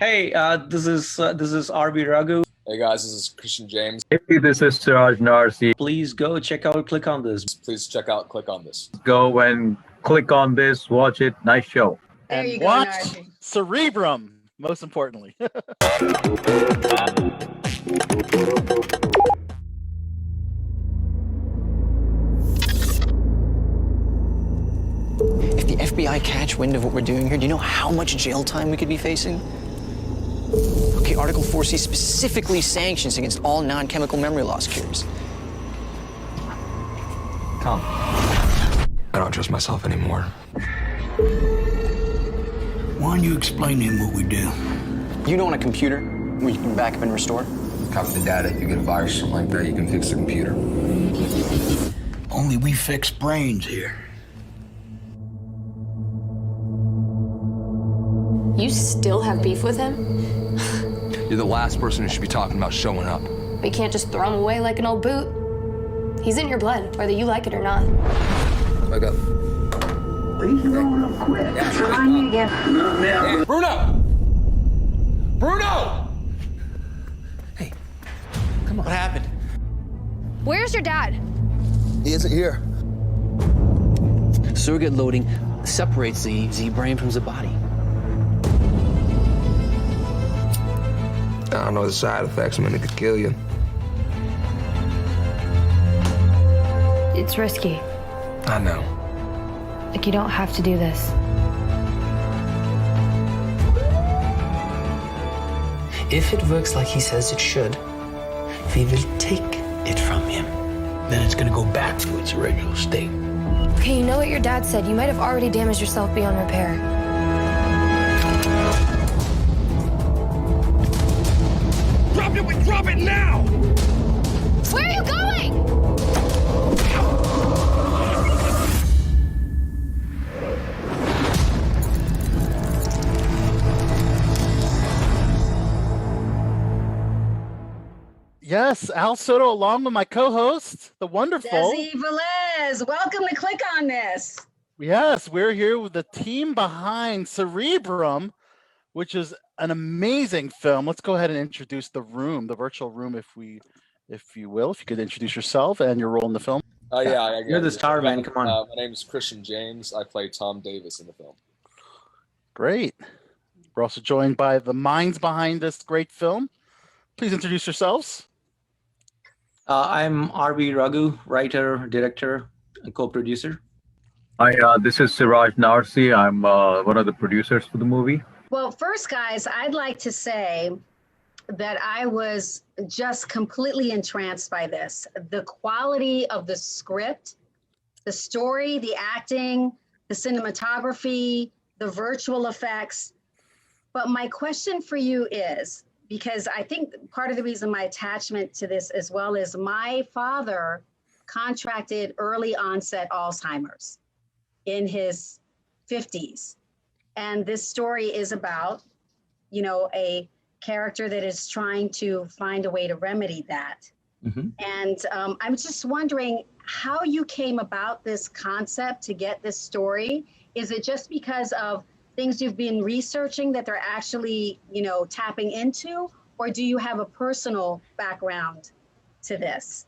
Hey, this is RB Raghu. Hey guys, this is Christian James. Hey, this is Siraj Narsi. Please go check out, click on this. Please check out Click on This. Go and click on this, watch it. Nice show. There And you go, watch Narji. Cerebrum, most importantly. If the FBI catch wind of what we're doing here, do you know how much jail time we could be facing? Okay, Article 4C specifically sanctions against all non-chemical memory loss cures. Tom. I don't trust myself anymore. Why don't you explain to him what we do? You know on a computer where you can back up and restore? Copy the data. If you get a virus or something like that, you can fix the computer. Only we fix brains here. You still have beef with him? You're the last person who should be talking about showing up. But you can't just throw him away like an old boot. He's in your blood, whether you like it or not. Wake up. He's growing up quick. Try me again. Hey, Bruno! Bruno! Hey, come on. What happened? Where's your dad? He isn't here. Surrogate loading separates the brain from the body. I don't know the side effects. I mean, it could kill you. It's risky. I know. Like, you don't have to do this. If it works like he says it should, we will take it from him. Then it's gonna go back to its original state. Okay, you know what your dad said. You might have already damaged yourself beyond repair. Drop it now! Where are you going? Yes, Al Soto along with my co-host, the wonderful. Desi Velez, welcome to Click on This. Yes, we're here with the team behind Cerebrum, which is an amazing film. Let's go ahead and introduce the room, the virtual room, if you will. If you could introduce yourself and your role in the film. You're the star, man. Come on. My name is Christian James. I play Tom Davis in the film. Great. We're also joined by the minds behind this great film. Please introduce yourselves. I'm RB Raghu, writer, director, and co-producer. Hi, this is Siraj Narsi. I'm one of the producers for the movie. Well, first, guys, I'd like to say that I was just completely entranced by this. The quality of the script, the story, the acting, the cinematography, the virtual effects. But my question for you is, because I think part of the reason my attachment to this as well is my father contracted early onset Alzheimer's in his 50s. And this story is about, you know, a character that is trying to find a way to remedy that. Mm-hmm. And I'm just wondering how you came about this concept to get this story. Is it just because of things you've been researching that they're actually, you know, tapping into? Or do you have a personal background to this?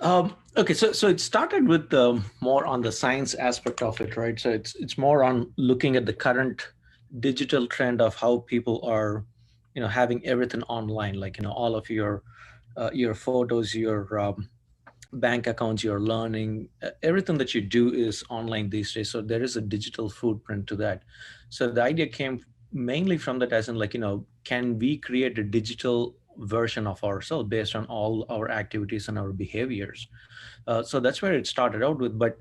Okay, so it started with more on the science aspect of it, right? So it's more on looking at the current digital trend of how people are, you know, having everything online, like, you know, all of your photos, your bank accounts, your learning, everything that you do is online these days. So there is a digital footprint to that. So the idea came mainly from that, as in, like, you know, can we create a digital version of ourselves based on all our activities and our behaviors? So that's where it started out with. But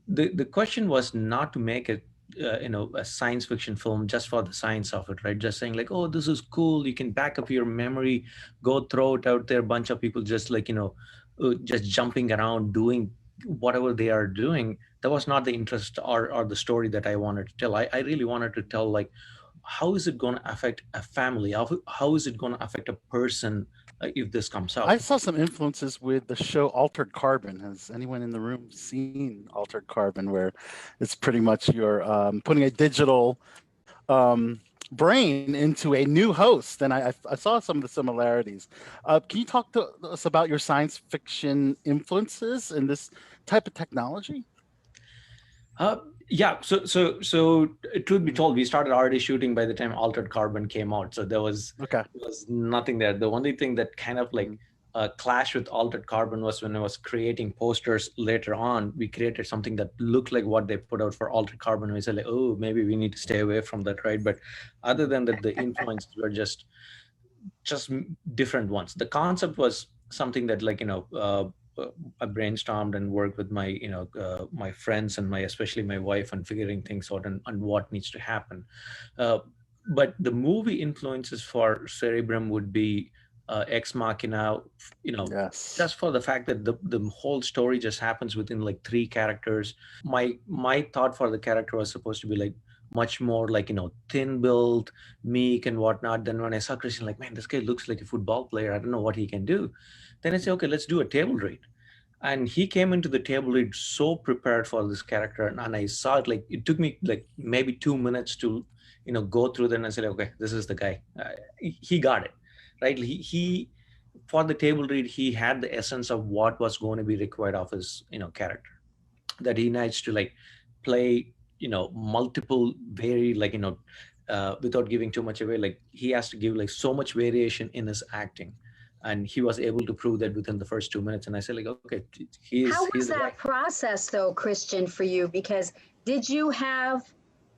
the question was not to make it, you know, a science fiction film just for the science of it, right? Just saying like, oh, this is cool. You can back up your memory, go throw it out there. A bunch of people just, like, you know, just jumping around doing whatever they are doing. That was not the interest or the story that I wanted to tell. I really wanted to tell, like, how is it going to affect a family? How is it going to affect a person if this comes out? I saw some influences with the show Altered Carbon. Has anyone in the room seen Altered Carbon, where it's pretty much you're putting a digital brain into a new host, and I saw some of the similarities. Can you talk to us about your science fiction influences in this type of technology? Yeah. So truth be told, we started already shooting by the time Altered Carbon came out. So there was nothing there. The only thing that kind of like clashed with Altered Carbon was when I was creating posters later on. We created something that looked like what they put out for Altered Carbon. We said like, oh, maybe we need to stay away from that, right? But other than that, the influences were just different ones. The concept was something that like, I brainstormed and worked with my, my friends and especially my wife on figuring things out and what needs to happen. But the movie influences for Cerebrum would be Ex Machina, just for the fact that the whole story just happens within like 3 characters. My thought for the character was supposed to be like much more like, thin built, meek and whatnot. Then when I saw Christian, like, man, this guy looks like a football player. I don't know what he can do. Then I said, okay, let's do a table read. And he came into the table read so prepared for this character. And I saw it, like, it took me like maybe 2 minutes to, go through them and say, okay, this is the guy. He got it, right? He for the table read, he had the essence of what was going to be required of his, character, that he needs to like play, multiple very like, without giving too much away, like he has to give like so much variation in his acting. And he was able to prove that within the first 2 minutes. And I said, like, okay, How was that process, though, Christian, for you? Because did you have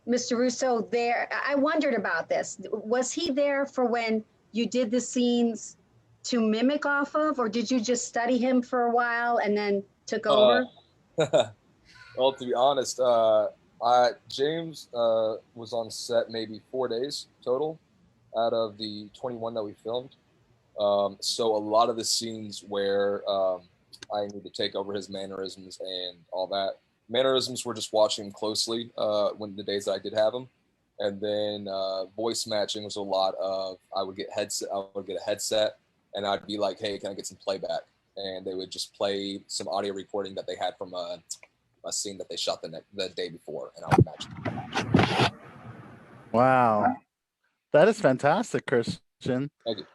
Mr. Russo there? I wondered about this. Was he there for when you did the scenes to mimic off of, or did you just study him for a while and then took over? Well, to be honest, James was on set maybe 4 days total out of the 21 that we filmed. So a lot of the scenes where I need to take over his mannerisms and all that. Mannerisms were just watching him closely when the days that I did have him. And then voice matching was a lot of I would get a headset and I'd be like, hey, can I get some playback? And they would just play some audio recording that they had from a scene that they shot the day before, and I would match them. Wow. That is fantastic, Christian. Thank you.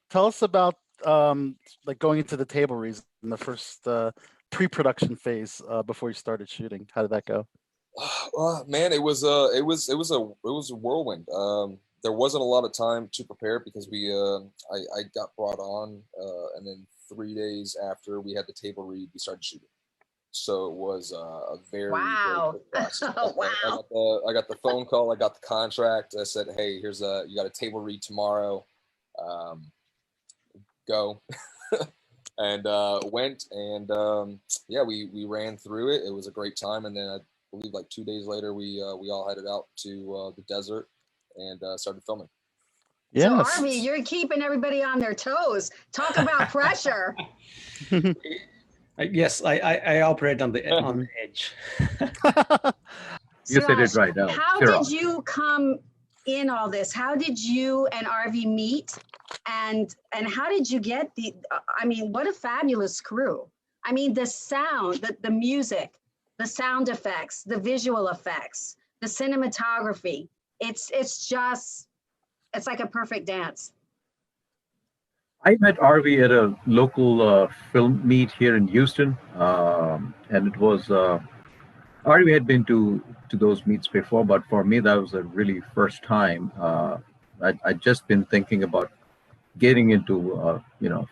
Tell us about like going into the table reads in the first pre-production phase before you started shooting. How did that go? Man, it was a whirlwind. There wasn't a lot of time to prepare because I got brought on, and then 3 days after we had the table read, we started shooting. So it was a very quick process. Wow. I got the phone call. I got the contract. I said, hey, you got a table read tomorrow. Go. And went, and we ran through it. It was a great time. And then I believe like 2 days later, we all headed out to the desert and started filming. Yes. So Arvy, you're keeping everybody on their toes. Talk about pressure. Yes, I operate on the edge. You said it right. How did you come in all this? How did you and Arvy meet? And how did you get what a fabulous crew. I mean, the sound, the music, the sound effects, the visual effects, the cinematography. It's like a perfect dance. I met Arvy at a local film meet here in Houston, and it was Arvy had been to those meets before, but for me that was a really first time. I'd just been thinking about getting into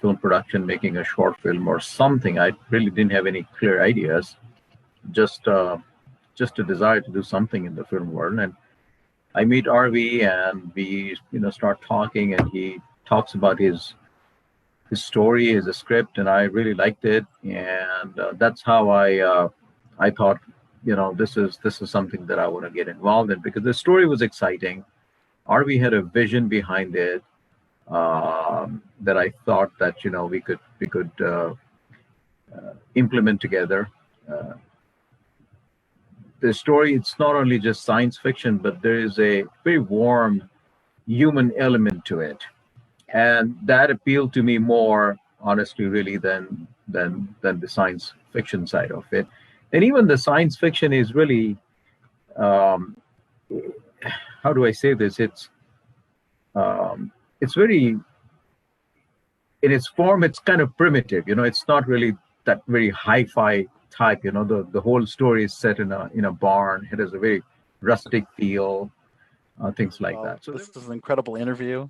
film production, making a short film or something. I really didn't have any clear ideas, just a desire to do something in the film world. And I meet Arvy, and we start talking, and he talks about his story, his script, and I really liked it. And that's how I thought, this is something that I want to get involved in, because the story was exciting. Arvy had a vision behind it that I thought that we could implement together. The story, it's not only just science fiction, but there is a very warm human element to it. And that appealed to me more, honestly, really, than the science fiction side of it. And even the science fiction is really, how do I say this? It's very, in its form, it's kind of primitive. It's not really that very hi-fi type. The whole story is set in a barn. It has a very rustic feel, things like that. So this is an incredible interview.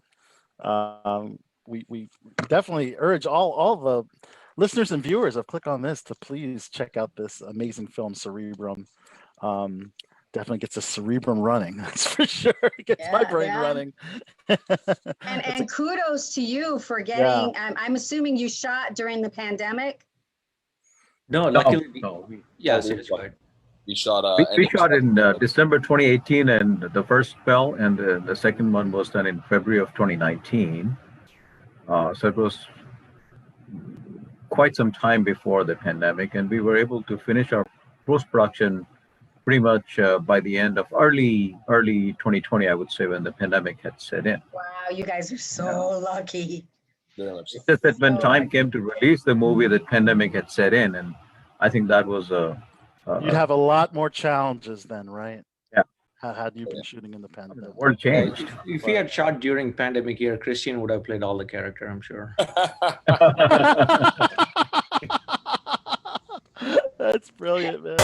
We definitely urge all the listeners and viewers of Click on This to please check out this amazing film, Cerebrum. Definitely gets a cerebrum running. That's for sure. It gets my brain running. And kudos to you for getting. I'm assuming you shot during the pandemic. No, luckily, no. yes, it is right. We shot. We shot in December 2018, and the first fell, and the second one was done in February of 2019. So it was quite some time before the pandemic, and we were able to finish our post-production pretty much by the end of early 2020, I would say, when the pandemic had set in. Wow, you guys are so lucky. Very much so. It's just that when time came to release the movie, the pandemic had set in, and I think that was you'd have a lot more challenges then, right? Yeah. Had you been shooting in the pandemic? The world changed. If we had shot during pandemic year, Christian would have played all the character, I'm sure. That's brilliant, man.